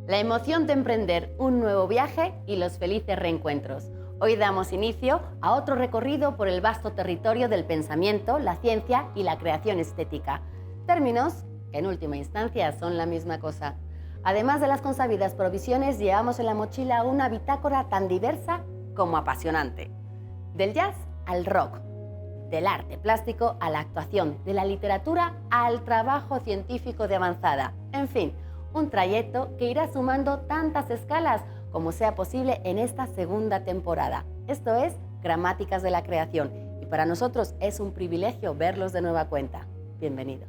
la emoción de emprender un nuevo viaje y los felices reencuentros. Hoy damos inicio a otro recorrido por el vasto territorio del pensamiento, la ciencia y la creación estética. Términos que en última instancia son la misma cosa. Además de las consabidas provisiones, llevamos en la mochila una bitácora tan diversa como apasionante. Del jazz al rock, del arte plástico a la actuación, de la literatura al trabajo científico de avanzada. En fin, un trayecto que irá sumando tantas escalas como sea posible en esta segunda temporada. Esto es Gramáticas de la Creación y para nosotros es un privilegio verlos de nueva cuenta. Bienvenidos.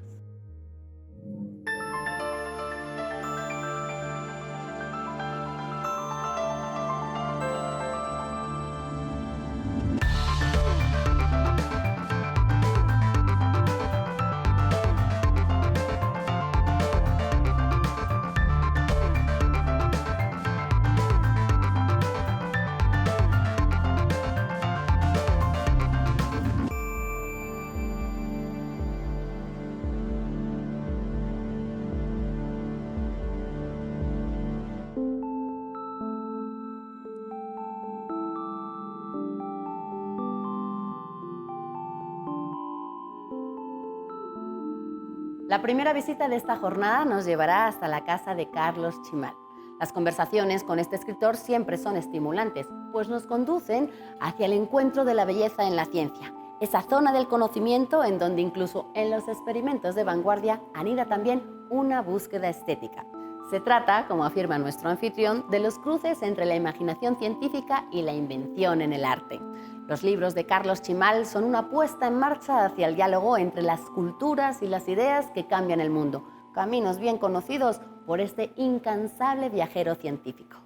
La primera visita de esta jornada nos llevará hasta la casa de Carlos Chimal. Las conversaciones con este escritor siempre son estimulantes, pues nos conducen hacia el encuentro de la belleza en la ciencia, esa zona del conocimiento en donde incluso en los experimentos de vanguardia anida también una búsqueda estética. Se trata, como afirma nuestro anfitrión, de los cruces entre la imaginación científica y la invención en el arte. Los libros de Carlos Chimal son una puesta en marcha hacia el diálogo entre las culturas y las ideas que cambian el mundo, caminos bien conocidos por este incansable viajero científico.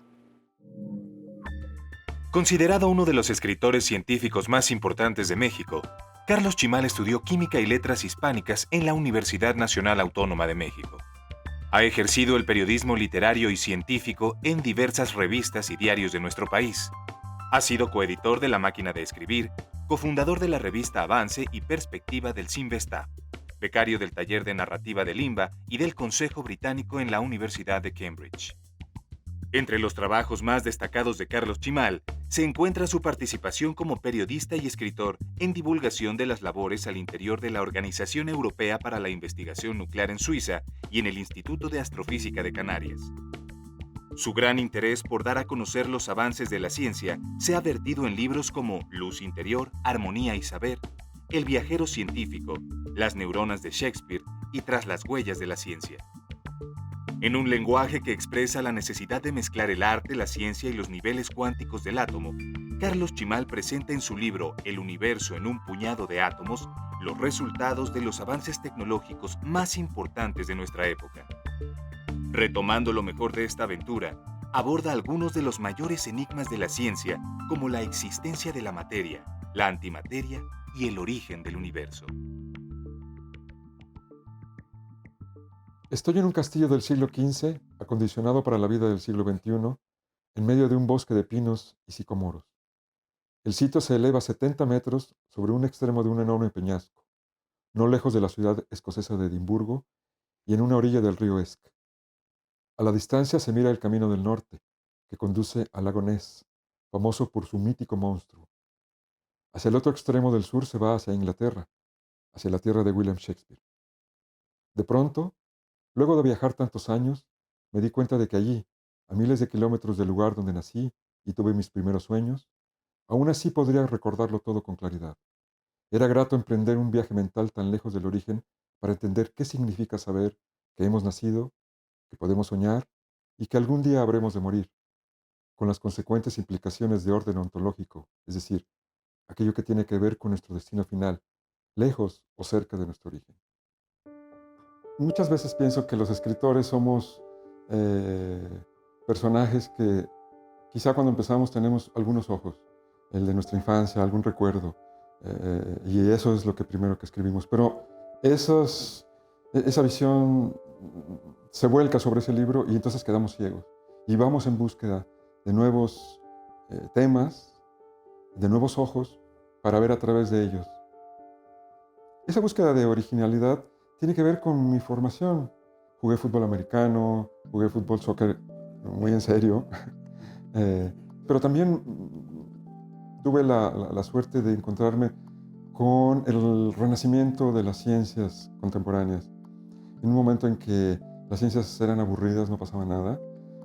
Considerado uno de los escritores científicos más importantes de México, Carlos Chimal estudió Química y Letras Hispánicas en la Universidad Nacional Autónoma de México. Ha ejercido el periodismo literario y científico en diversas revistas y diarios de nuestro país. Ha sido coeditor de La Máquina de Escribir, cofundador de la revista Avance y Perspectiva del Sinvestá, becario del Taller de Narrativa de Limba y del Consejo Británico en la Universidad de Cambridge. Entre los trabajos más destacados de Carlos Chimal se encuentra su participación como periodista y escritor en divulgación de las labores al interior de la Organización Europea para la Investigación Nuclear en Suiza y en el Instituto de Astrofísica de Canarias. Su gran interés por dar a conocer los avances de la ciencia se ha vertido en libros como Luz Interior, Armonía y Saber, El viajero científico, Las neuronas de Shakespeare y Tras las huellas de la ciencia. En un lenguaje que expresa la necesidad de mezclar el arte, la ciencia y los niveles cuánticos del átomo, Carlos Chimal presenta en su libro El universo en un puñado de átomos los resultados de los avances tecnológicos más importantes de nuestra época. Retomando lo mejor de esta aventura, aborda algunos de los mayores enigmas de la ciencia, como la existencia de la materia, la antimateria y el origen del universo. Estoy en un castillo del siglo XV, acondicionado para la vida del siglo XXI, en medio de un bosque de pinos y sicomoros. El sitio se eleva 70 metros sobre un extremo de un enorme peñasco, no lejos de la ciudad escocesa de Edimburgo y en una orilla del río Esk. A la distancia se mira el camino del norte, que conduce al lago Ness, famoso por su mítico monstruo. Hacia el otro extremo del sur se va hacia Inglaterra, hacia la tierra de William Shakespeare. De pronto, luego de viajar tantos años, me di cuenta de que allí, a miles de kilómetros del lugar donde nací y tuve mis primeros sueños, aún así podría recordarlo todo con claridad. Era grato emprender un viaje mental tan lejos del origen para entender qué significa saber que hemos nacido, que podemos soñar y que algún día habremos de morir, con las consecuentes implicaciones de orden ontológico, es decir, aquello que tiene que ver con nuestro destino final, lejos o cerca de nuestro origen. Muchas veces pienso que los escritores somos personajes que quizá cuando empezamos tenemos algunos ojos, el de nuestra infancia, algún recuerdo, y eso es lo que primero que escribimos. Pero esa visión se vuelca sobre ese libro y entonces quedamos ciegos y vamos en búsqueda de nuevos temas, de nuevos ojos para ver a través de ellos. Esa búsqueda de originalidad tiene que ver con mi formación. Jugué fútbol americano, jugué fútbol, soccer muy en serio. Pero también tuve la suerte de encontrarme con el renacimiento de las ciencias contemporáneas. En un momento en que las ciencias eran aburridas, no pasaba nada,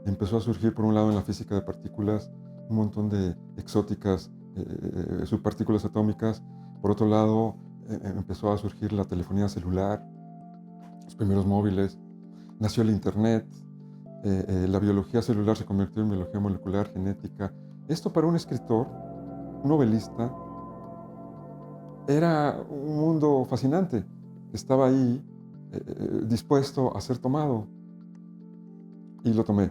empezó a surgir por un lado en la física de partículas un montón de exóticas subpartículas atómicas. Por otro lado, empezó a surgir la telefonía celular, los primeros móviles, nació el Internet, la biología celular se convirtió en biología molecular, genética. Esto para un escritor, un novelista, era un mundo fascinante. Estaba ahí dispuesto a ser tomado. Y lo tomé.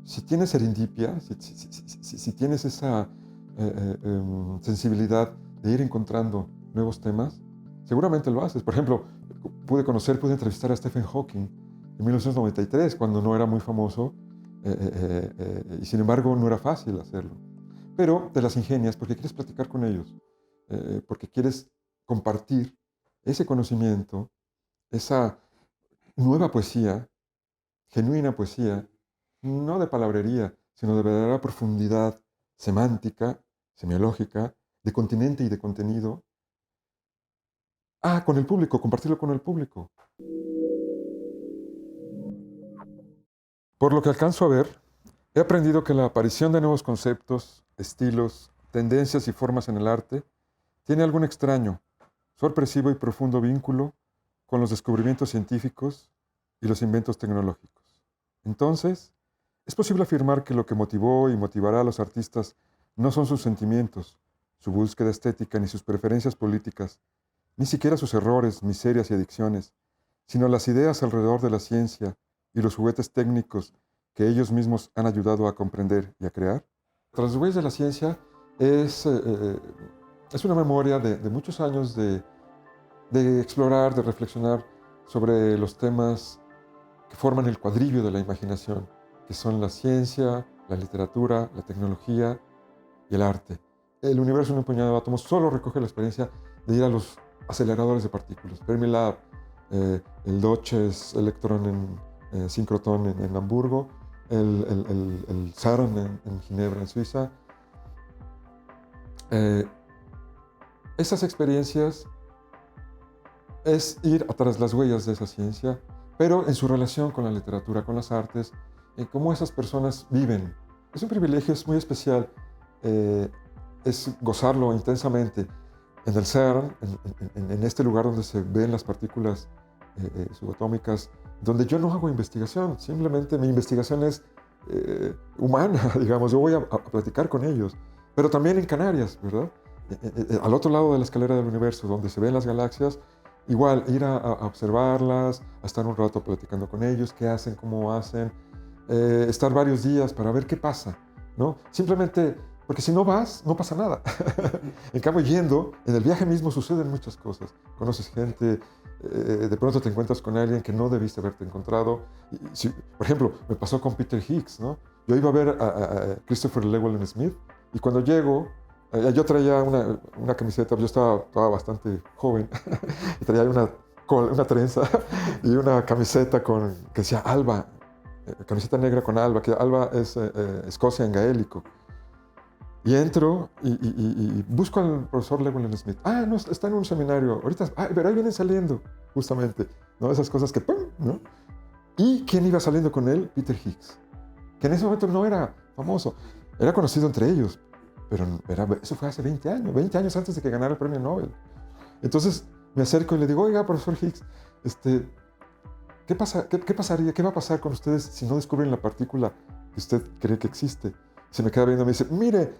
Si tienes serendipia, si tienes esa sensibilidad de ir encontrando nuevos temas, seguramente lo haces. Por ejemplo, pude entrevistar a Stephen Hawking en 1993, cuando no era muy famoso, y sin embargo no era fácil hacerlo. Pero te las ingenias porque quieres platicar con ellos, porque quieres compartir ese conocimiento, esa nueva poesía, genuina poesía, no de palabrería, sino de verdadera profundidad semántica, semiológica, de continente y de contenido. Con el público, compartirlo con el público. Por lo que alcanzo a ver, he aprendido que la aparición de nuevos conceptos, estilos, tendencias y formas en el arte tiene algún extraño, sorpresivo y profundo vínculo con los descubrimientos científicos y los inventos tecnológicos. Entonces, es posible afirmar que lo que motivó y motivará a los artistas no son sus sentimientos, su búsqueda estética ni sus preferencias políticas, ni siquiera sus errores, miserias y adicciones, sino las ideas alrededor de la ciencia y los juguetes técnicos que ellos mismos han ayudado a comprender y a crear. Tras los huellas de la ciencia es una memoria de muchos años de explorar, de reflexionar sobre los temas que forman el cuadrillo de la imaginación, que son la ciencia, la literatura, la tecnología y el arte. El universo en un puñado de átomos solo recoge la experiencia de ir a los aceleradores de partículas. Fermilab, el Deutsches Elektron-Synchrotron en Hamburgo, el CERN en Ginebra, en Suiza. Esas experiencias es ir atrás las huellas de esa ciencia, pero en su relación con la literatura, con las artes, cómo esas personas viven. Es un privilegio, es muy especial, es gozarlo intensamente en el CERN, en este lugar donde se ven las partículas subatómicas, donde yo no hago investigación, simplemente mi investigación es humana, digamos, yo voy a platicar con ellos, pero también en Canarias, ¿verdad? Al otro lado de la escalera del universo, donde se ven las galaxias, igual ir a observarlas, a estar un rato platicando con ellos, qué hacen, cómo hacen, estar varios días para ver qué pasa, ¿no? Simplemente, porque si no vas, no pasa nada. En cambio, yendo, en el viaje mismo suceden muchas cosas. Conoces gente, de pronto te encuentras con alguien que no debiste haberte encontrado. Por ejemplo, me pasó con Peter Higgs, ¿no? Yo iba a ver a Christopher Llewellyn Smith y cuando llego, yo traía una camiseta, yo estaba bastante joven, y traía una trenza y una camiseta que decía Alba, camiseta negra con Alba, que Alba es Escocia en gaélico. Y entro y busco al profesor Llewellyn Smith. No, está en un seminario. Ahorita, pero ahí vienen saliendo, justamente, ¿no? Esas cosas que ¡pum!, ¿no? ¿Y quién iba saliendo con él? Peter Higgs, que en ese momento no era famoso. Era conocido entre ellos, pero eso fue hace 20 años antes de que ganara el premio Nobel. Entonces me acerco y le digo, oiga, profesor Higgs, ¿qué pasaría, qué va a pasar con ustedes si no descubren la partícula que usted cree que existe? Se me queda viendo y me dice, mire,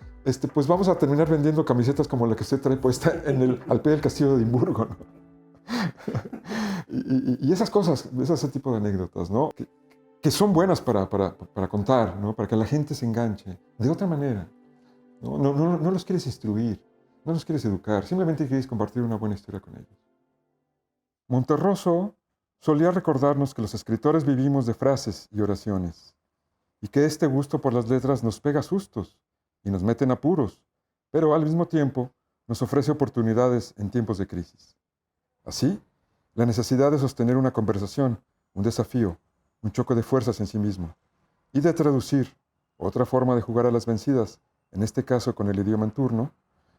pues vamos a terminar vendiendo camisetas como la que usted trae puesta al pie del castillo de Edimburgo, ¿no? y esas cosas, ese tipo de anécdotas, ¿no? Que son buenas para contar, ¿no? Para que la gente se enganche de otra manera. No los quieres instruir, no los quieres educar, simplemente quieres compartir una buena historia con ellos. Monterroso solía recordarnos que los escritores vivimos de frases y oraciones, y que este gusto por las letras nos pega sustos y nos mete en apuros, pero al mismo tiempo nos ofrece oportunidades en tiempos de crisis. Así, la necesidad de sostener una conversación, un desafío, un choque de fuerzas en sí mismo, y de traducir. Otra forma de jugar a las vencidas, en este caso con el idioma en turno,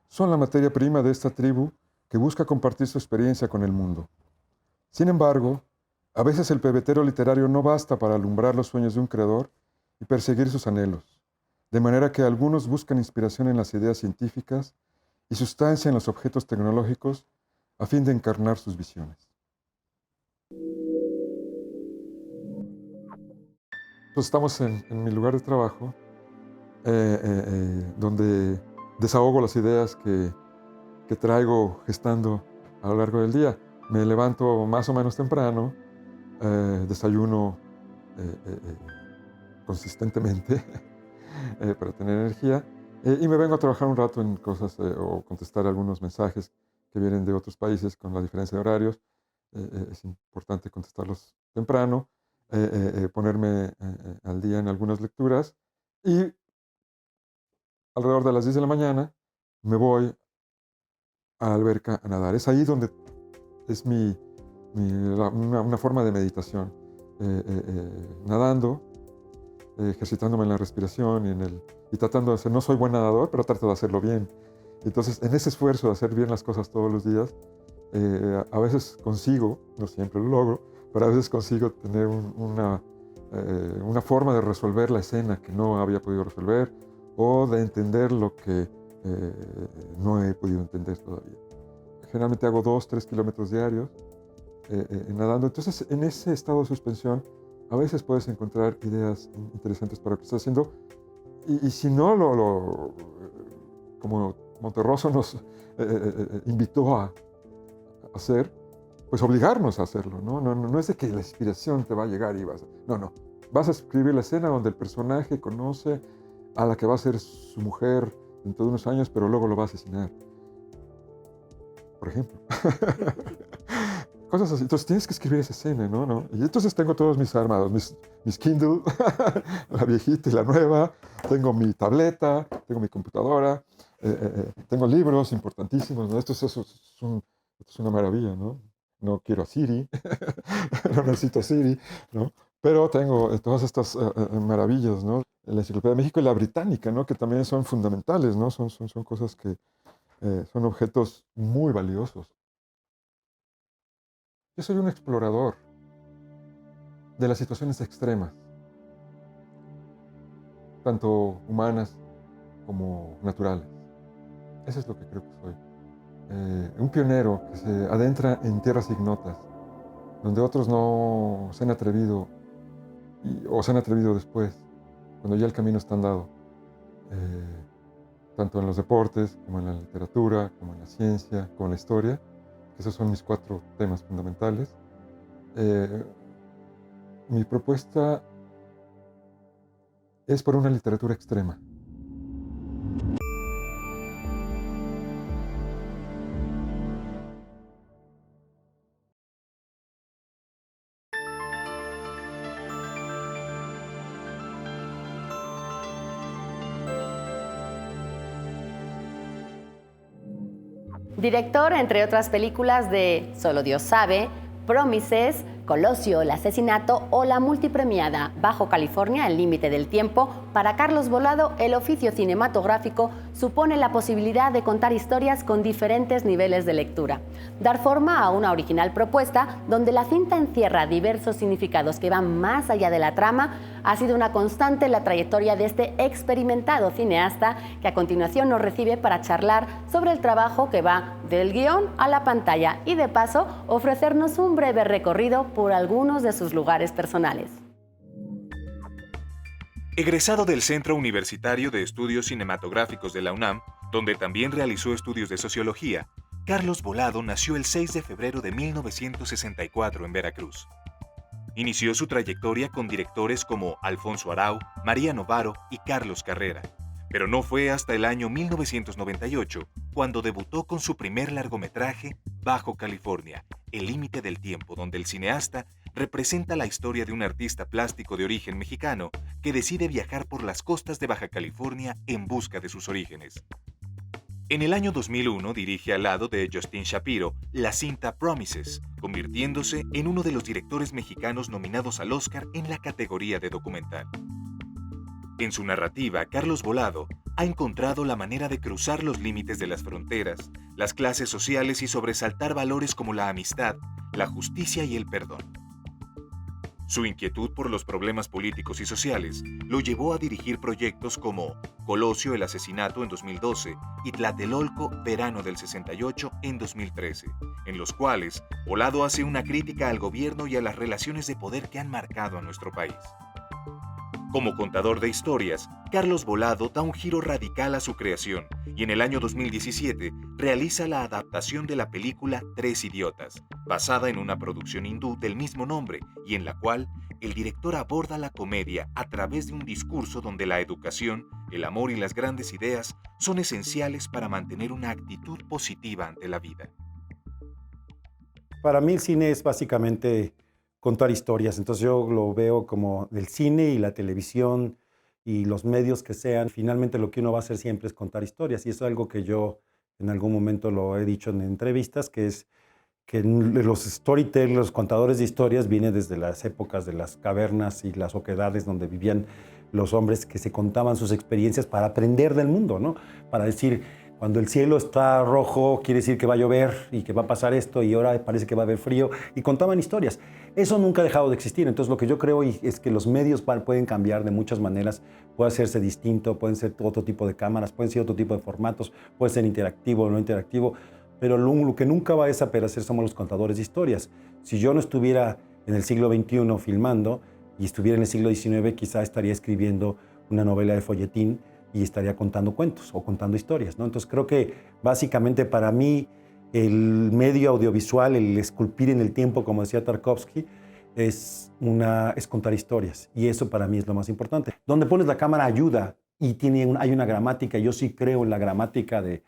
son la materia prima de esta tribu que busca compartir su experiencia con el mundo. Sin embargo, a veces el pebetero literario no basta para alumbrar los sueños de un creador y perseguir sus anhelos, de manera que algunos buscan inspiración en las ideas científicas y sustancia en los objetos tecnológicos a fin de encarnar sus visiones. Entonces estamos en mi lugar de trabajo, donde desahogo las ideas que traigo gestando a lo largo del día. Me levanto más o menos temprano, desayuno consistentemente para tener energía y me vengo a trabajar un rato en cosas o contestar algunos mensajes que vienen de otros países con la diferencia de horarios. Es importante contestarlos temprano, ponerme al día en algunas lecturas y alrededor de las 10 de la mañana me voy a la alberca a nadar. Es ahí donde es una forma de meditación. Nadando, ejercitándome en la respiración y tratando de hacer, no soy buen nadador, pero trato de hacerlo bien. Entonces, en ese esfuerzo de hacer bien las cosas todos los días, a veces consigo, no siempre lo logro, pero a veces consigo tener una forma de resolver la escena que no había podido resolver o de entender lo que no he podido entender todavía. Generalmente hago 2-3 kilómetros diarios nadando. Entonces, en ese estado de suspensión, a veces puedes encontrar ideas interesantes para lo que estás haciendo. Y si no, como Monterroso nos invitó a hacer, pues obligarnos a hacerlo, ¿no? No es de que la inspiración te va a llegar y vas a... No. Vas a escribir la escena donde el personaje conoce a la que va a ser su mujer dentro de unos años, pero luego lo va a asesinar. Por ejemplo. Cosas así. Entonces tienes que escribir esa escena, ¿no? Y entonces tengo todos mis armados, mis Kindle, la viejita y la nueva, tengo mi tableta, tengo mi computadora, tengo libros importantísimos, ¿no? Esto es una maravilla, ¿no? No quiero a Siri, no necesito Siri, ¿no? Pero tengo todas estas maravillas, ¿no? La Enciclopedia de México y la Británica, ¿no? Que también son fundamentales, ¿no? Son cosas que son objetos muy valiosos. Yo soy un explorador de las situaciones extremas, tanto humanas como naturales. Eso es lo que creo que soy. Un pionero que se adentra en tierras ignotas, donde otros no se han atrevido o se han atrevido después, cuando ya el camino está andado. Tanto en los deportes, como en la literatura, como en la ciencia, como en la historia. Esos son mis 4 temas fundamentales. Mi propuesta es por una literatura extrema. Director, entre otras películas, de Solo Dios sabe, Promises, Colosio, El asesinato o la multipremiada Bajo California, El límite del tiempo, para Carlos Volado, el oficio cinematográfico supone la posibilidad de contar historias con diferentes niveles de lectura. Dar forma a una original propuesta donde la cinta encierra diversos significados que van más allá de la trama ha sido una constante en la trayectoria de este experimentado cineasta que a continuación nos recibe para charlar sobre el trabajo que va del guión a la pantalla y de paso ofrecernos un breve recorrido por algunos de sus lugares personales. Egresado del Centro Universitario de Estudios Cinematográficos de la UNAM, donde también realizó estudios de sociología, Carlos Volado nació el 6 de febrero de 1964 en Veracruz. Inició su trayectoria con directores como Alfonso Arau, María Novaro y Carlos Carrera, pero no fue hasta el año 1998 cuando debutó con su primer largometraje, Bajo California, El límite del tiempo, donde el cineasta representa la historia de un artista plástico de origen mexicano que decide viajar por las costas de Baja California en busca de sus orígenes. En el año 2001 dirige al lado de Justin Shapiro la cinta Promises, convirtiéndose en uno de los directores mexicanos nominados al Oscar en la categoría de documental. En su narrativa, Carlos Volado ha encontrado la manera de cruzar los límites de las fronteras, las clases sociales y sobresaltar valores como la amistad, la justicia y el perdón. Su inquietud por los problemas políticos y sociales lo llevó a dirigir proyectos como Colosio, el asesinato en 2012 y Tlatelolco, verano del 68 en 2013, en los cuales Volado hace una crítica al gobierno y a las relaciones de poder que han marcado a nuestro país. Como contador de historias, Carlos Volado da un giro radical a su creación y en el año 2017 realiza la adaptación de la película Tres Idiotas, basada en una producción hindú del mismo nombre y en la cual el director aborda la comedia a través de un discurso donde la educación, el amor y las grandes ideas son esenciales para mantener una actitud positiva ante la vida. Para mí el cine es básicamente contar historias, entonces yo lo veo como el cine y la televisión y los medios que sean, finalmente lo que uno va a hacer siempre es contar historias y eso es algo que yo en algún momento lo he dicho en entrevistas, que es que los storytellers, los contadores de historias vienen desde las épocas de las cavernas y las oquedades donde vivían los hombres que se contaban sus experiencias para aprender del mundo, ¿no? Para decir, cuando el cielo está rojo, quiere decir que va a llover y que va a pasar esto y ahora parece que va a haber frío. Y contaban historias. Eso nunca ha dejado de existir. Entonces lo que yo creo es que los medios pueden cambiar de muchas maneras. Puede hacerse distinto, pueden ser otro tipo de cámaras, pueden ser otro tipo de formatos, puede ser interactivo o no interactivo. Pero lo que nunca va a desaparecer somos los contadores de historias. Si yo no estuviera en el siglo XXI filmando y estuviera en el siglo XIX, quizá estaría escribiendo una novela de folletín y estaría contando cuentos o contando historias, ¿no? Entonces creo que básicamente para mí el medio audiovisual, el esculpir en el tiempo, como decía Tarkovsky, es contar historias y eso para mí es lo más importante. Donde pones la cámara ayuda y hay una gramática, yo sí creo en la gramática del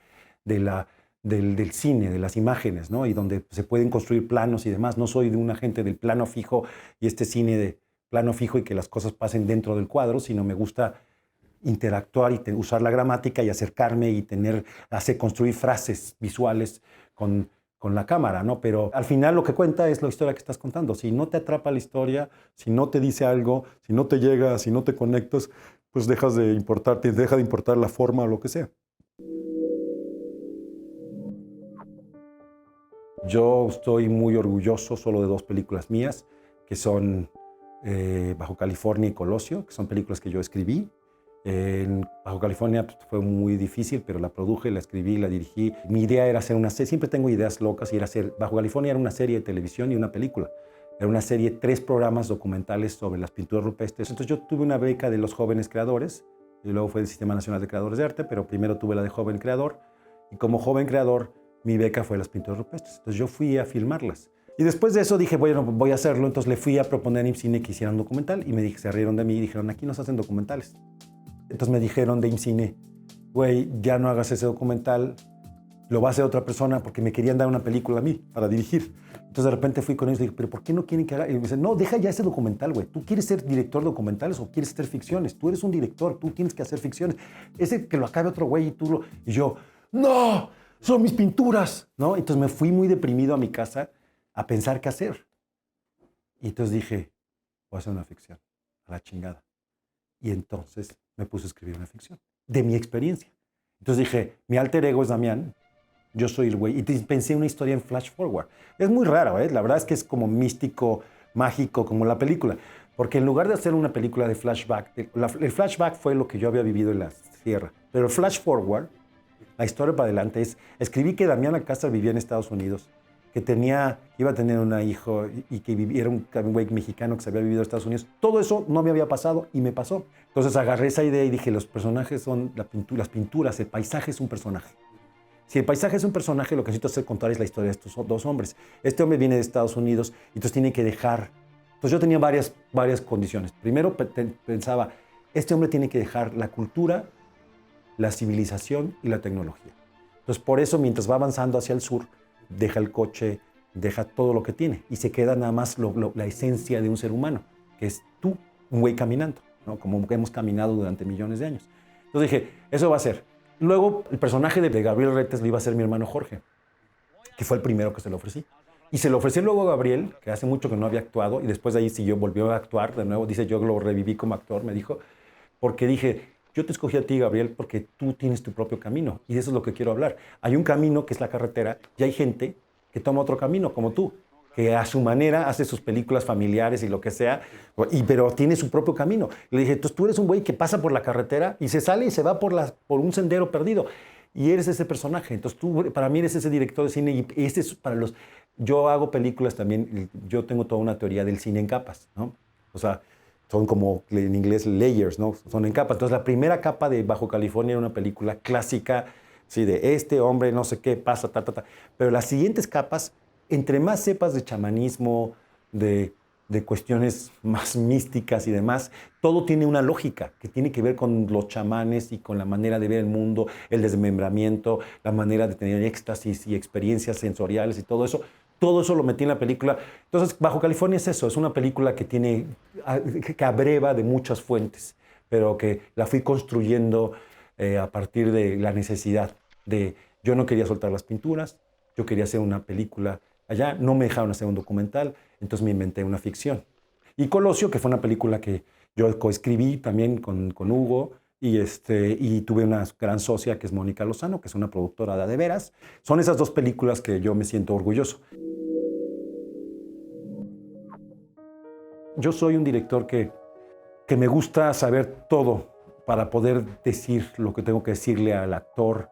cine, de las imágenes, ¿no? Y donde se pueden construir planos y demás. No soy de un agente del plano fijo y este cine de plano fijo y que las cosas pasen dentro del cuadro, sino me gusta interactuar y usar la gramática y acercarme y construir frases visuales con la cámara, ¿no? Pero al final lo que cuenta es la historia que estás contando. Si no te atrapa la historia, si no te dice algo, si no te llega, si no te conectas, pues deja de importar la forma o lo que sea. Yo estoy muy orgulloso solo de dos películas mías, que son Bajo California y Colosio, que son películas que yo escribí. En Bajo California fue muy difícil, pero la produje, la escribí, la dirigí. Mi idea era hacer una serie, siempre tengo ideas locas, y era hacer, Bajo California era una serie de televisión y una película. Era una serie, 3 programas documentales sobre las pinturas rupestres. Entonces yo tuve una beca de los jóvenes creadores, y luego fue del Sistema Nacional de Creadores de Arte, pero primero tuve la de joven creador, y como joven creador, mi beca fue las pinturas rupestres. Entonces yo fui a filmarlas. Y después de eso dije, bueno, voy a hacerlo. Entonces le fui a proponer a IMCINE que hiciera un documental, y se rieron de mí y dijeron, aquí nos hacen documentales. Entonces me dijeron de IMCINE, güey, ya no hagas ese documental, lo va a hacer otra persona, porque me querían dar una película a mí para dirigir. Entonces de repente fui con ellos y dije, ¿pero por qué no quieren que haga? Y me dicen, no, deja ya ese documental, güey. ¿Tú quieres ser director de documentales o quieres hacer ficciones? Tú eres un director, tú tienes que hacer ficciones. Ese que lo acabe otro güey y tú lo... Y yo, ¡no! ¡Son mis pinturas! ¿No? Entonces me fui muy deprimido a mi casa a pensar qué hacer. Y entonces dije, voy a hacer una ficción, a la chingada. Y entonces me puse a escribir una ficción de mi experiencia. Entonces dije, mi alter ego es Damián, yo soy el güey. Y pensé una historia en flash forward. Es muy raro, ¿eh? La verdad es que es como místico, mágico, como la película. Porque en lugar de hacer una película de flashback, el flashback fue lo que yo había vivido en la sierra. Pero el flash forward, la historia para adelante es, escribí que Damián Alcázar vivía en Estados Unidos, que iba a tener un hijo y que era un güey mexicano que se había vivido en Estados Unidos. Todo eso no me había pasado y me pasó. Entonces agarré esa idea y dije, los personajes son las pinturas, el paisaje es un personaje. Si el paisaje es un personaje, lo que necesito hacer contar es la historia de estos dos hombres. Este hombre viene de Estados Unidos y entonces tiene que dejar... Entonces yo tenía varias condiciones. Primero pensaba, este hombre tiene que dejar la cultura, la civilización y la tecnología. Entonces por eso, mientras va avanzando hacia el sur, deja el coche, deja todo lo que tiene y se queda nada más la esencia de un ser humano, que es tú, un güey caminando, ¿no? Como hemos caminado durante millones de años. Entonces dije, eso va a ser. Luego, el personaje de Gabriel Retes lo iba a ser mi hermano Jorge, que fue el primero que se lo ofrecí. Y se lo ofrecí luego a Gabriel, que hace mucho que no había actuado, y después de ahí volvió a actuar de nuevo. Dice, yo lo reviví como actor, me dijo. porque dije, yo te escogí a ti, Gabriel, porque tú tienes tu propio camino, y de eso es lo que quiero hablar. Hay un camino que es la carretera, y hay gente que toma otro camino, como tú, que a su manera hace sus películas familiares y lo que sea, pero tiene su propio camino. Le dije, entonces tú eres un güey que pasa por la carretera y se sale y se va por un sendero perdido. Y eres ese personaje. Entonces tú, para mí, eres ese director de cine. Y este es para los... Yo hago películas también. Yo tengo toda una teoría del cine en capas, ¿no? O sea, son como en inglés layers, ¿no? Son en capas. Entonces la primera capa de Bajo California era una película clásica, sí, de este hombre, no sé qué, pasa, ta, ta, ta. Pero las siguientes capas, entre más sepas de chamanismo, de cuestiones más místicas y demás, todo tiene una lógica que tiene que ver con los chamanes y con la manera de ver el mundo, el desmembramiento, la manera de tener éxtasis y experiencias sensoriales y todo eso. Todo eso lo metí en la película. Entonces, Bajo California es eso, es una película que abreva de muchas fuentes, pero que la fui construyendo a partir de la necesidad de... Yo no quería soltar las pinturas, yo quería hacer una película allá, no me dejaron hacer un documental, entonces me inventé una ficción. Y Colosio, que fue una película que yo coescribí también con Hugo, y tuve una gran socia que es Mónica Lozano, que es una productora de veras. Son esas dos películas que yo me siento orgulloso. Yo soy un director que me gusta saber todo para poder decir lo que tengo que decirle al actor,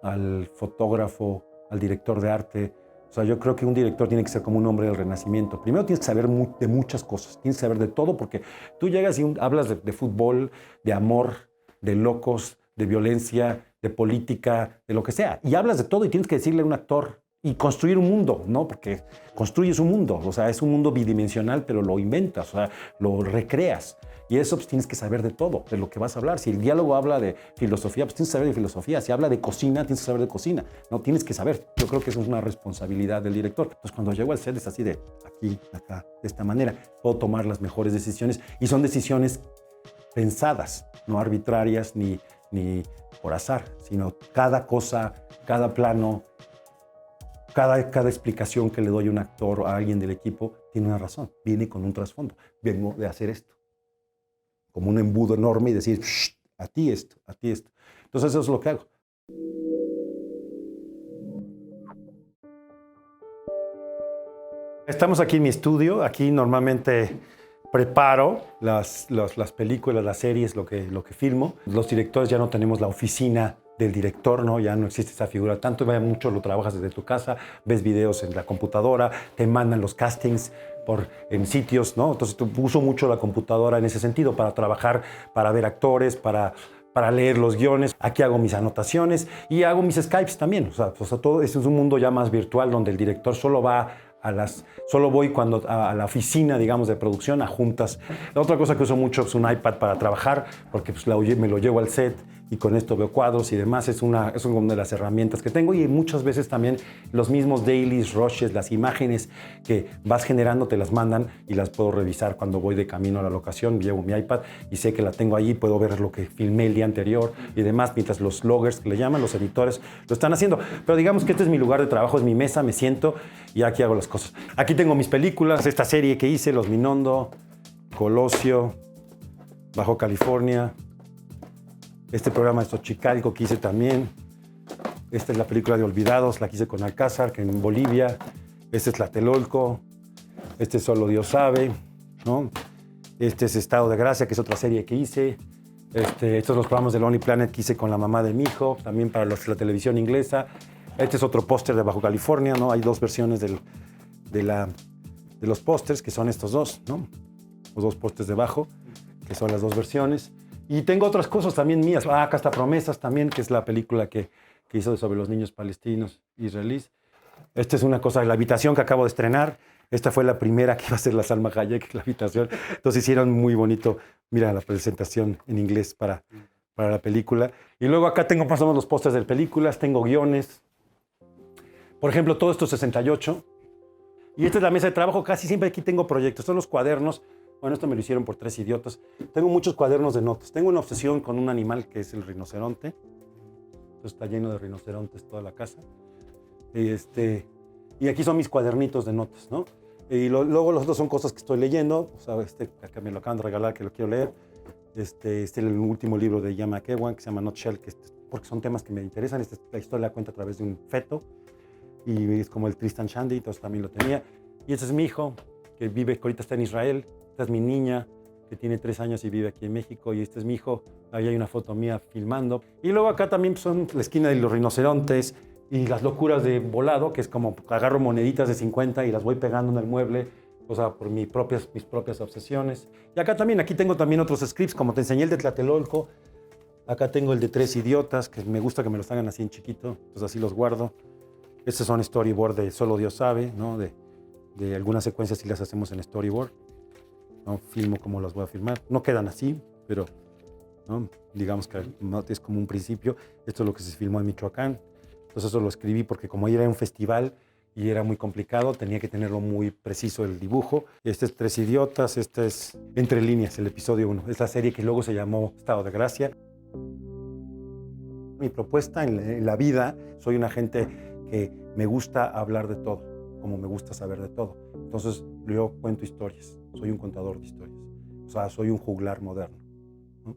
al fotógrafo, al director de arte. O sea, yo creo que un director tiene que ser como un hombre del Renacimiento. Primero tienes que saber de muchas cosas, tienes que saber de todo, porque tú llegas y hablas de fútbol, de amor, de locos, de violencia, de política, de lo que sea. Y hablas de todo y tienes que decirle a un actor y construir un mundo, ¿no? Porque construyes un mundo, o sea, es un mundo bidimensional, pero lo inventas, o sea, lo recreas. Y eso pues tienes que saber de todo, de lo que vas a hablar. Si el diálogo habla de filosofía, pues tienes que saber de filosofía. Si habla de cocina, tienes que saber de cocina. No, tienes que saber. Yo creo que eso es una responsabilidad del director. Entonces, cuando llego al set es así de aquí, acá, de esta manera. Puedo tomar las mejores decisiones y son decisiones pensadas, no arbitrarias ni por azar, sino cada cosa, cada plano, cada explicación que le doy a un actor o a alguien del equipo tiene una razón, viene con un trasfondo. Vengo de hacer esto, como un embudo enorme y decir, a ti esto, a ti esto. Entonces eso es lo que hago. Estamos aquí en mi estudio, aquí normalmente preparo las películas, las series, lo que filmo. Los directores ya no tenemos la oficina del director, ¿no? Ya no existe esa figura. Tanto mucho lo trabajas desde tu casa, ves videos en la computadora, te mandan los castings en sitios, ¿no? Entonces uso mucho la computadora en ese sentido para trabajar, para ver actores, para leer los guiones. Aquí hago mis anotaciones y hago mis Skypes también. O sea, todo esto es un mundo ya más virtual donde el director solo voy cuando a la oficina, digamos, de producción, a juntas. La otra cosa que uso mucho es un iPad para trabajar, porque pues, me lo llevo al set y con esto veo cuadros y demás. Es una de las herramientas que tengo, y muchas veces también los mismos dailies, rushes, las imágenes que vas generando te las mandan y las puedo revisar cuando voy de camino a la locación. Llevo mi iPad y sé que la tengo allí, puedo ver lo que filmé el día anterior y demás, mientras los loggers, que le llaman, los editores, lo están haciendo. Pero digamos que este es mi lugar de trabajo, es mi mesa, me siento y aquí hago las cosas. Aquí tengo mis películas, esta serie que hice, Los Minondo, Colosio, Bajo California, este programa de Xochicalco que hice también. Esta es la película de Olvidados, la que hice con Alcázar, que en Bolivia. Este es Tlatelolco. Este es Solo Dios sabe, ¿no? Este es Estado de Gracia, que es otra serie que hice. Estos son los programas de Lonely Planet que hice con la mamá de mi hijo, también para la televisión inglesa. Este es otro póster de Bajo California, ¿no? Hay dos versiones de los pósters, que son estos dos, ¿no? Los dos pósters de Bajo, que son las dos versiones. Y tengo otras cosas también mías. Acá está Promesas también, que es la película que hizo sobre los niños palestinos israelíes. Esta es una cosa de La Habitación que acabo de estrenar. Esta fue la primera que iba a ser la Salma Hayek, La Habitación. Entonces hicieron muy bonito, mira, la presentación en inglés para la película. Y luego acá tengo más o menos los pósters de películas, tengo guiones. Por ejemplo, todo esto es 68. Y esta es la mesa de trabajo. Casi siempre aquí tengo proyectos. Son los cuadernos. Bueno, esto me lo hicieron por 3 idiotas. Tengo muchos cuadernos de notas. Tengo una obsesión con un animal que es el rinoceronte. Entonces está lleno de rinocerontes toda la casa. Y aquí son mis cuadernitos de notas, ¿no? Y luego los otros son cosas que estoy leyendo. O sea, acá me lo acaban de regalar, que lo quiero leer. Este es el último libro de Ian McEwan, que se llama Nutshell, porque son temas que me interesan. La historia la cuenta a través de un feto, y es como el Tristan Shandy, entonces también lo tenía. Y ese es mi hijo, que ahorita está en Israel. Esta es mi niña, que tiene 3 años y vive aquí en México, y este es mi hijo. Ahí hay una foto mía filmando. Y luego acá también son la esquina de los rinocerontes y las locuras de Volado, que es como agarro moneditas de 50 y las voy pegando en el mueble, o sea, por mis propias obsesiones. Y acá también, aquí tengo también otros scripts, como te enseñé el de Tlatelolco. Acá tengo el de 3 idiotas, que me gusta que me los hagan así en chiquito, entonces así los guardo. Estos son storyboard de Solo Dios sabe, ¿no? De algunas secuencias sí las hacemos en storyboard, ¿no? Filmo como las voy a filmar. No quedan así, pero ¿no? Digamos que es como un principio. Esto es lo que se filmó en Michoacán. Entonces eso lo escribí porque como era un festival y era muy complicado, tenía que tenerlo muy preciso el dibujo. Este es 3 idiotas, este es Entre líneas, el episodio 1. Es la serie que luego se llamó Estado de Gracia. Mi propuesta en la vida, soy una gente que me gusta hablar de todo, como me gusta saber de todo. Entonces yo cuento historias, soy un contador de historias. O sea, soy un juglar moderno, ¿no?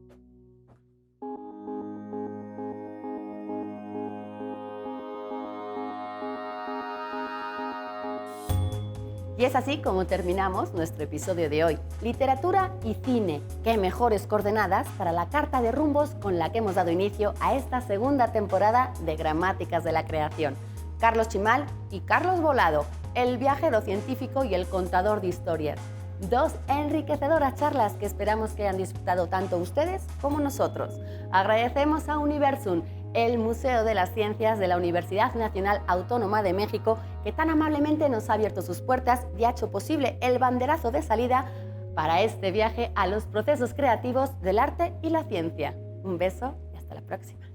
Y es así como terminamos nuestro episodio de hoy. Literatura y cine, qué mejores coordenadas para la carta de rumbos con la que hemos dado inicio a esta segunda temporada de Gramáticas de la Creación. Carlos Chimal y Carlos Volado, el viajero científico y el contador de historias. 2 enriquecedoras charlas que esperamos que hayan disfrutado tanto ustedes como nosotros. Agradecemos a Universum, el Museo de las Ciencias de la Universidad Nacional Autónoma de México, que tan amablemente nos ha abierto sus puertas y ha hecho posible el banderazo de salida para este viaje a los procesos creativos del arte y la ciencia. Un beso y hasta la próxima.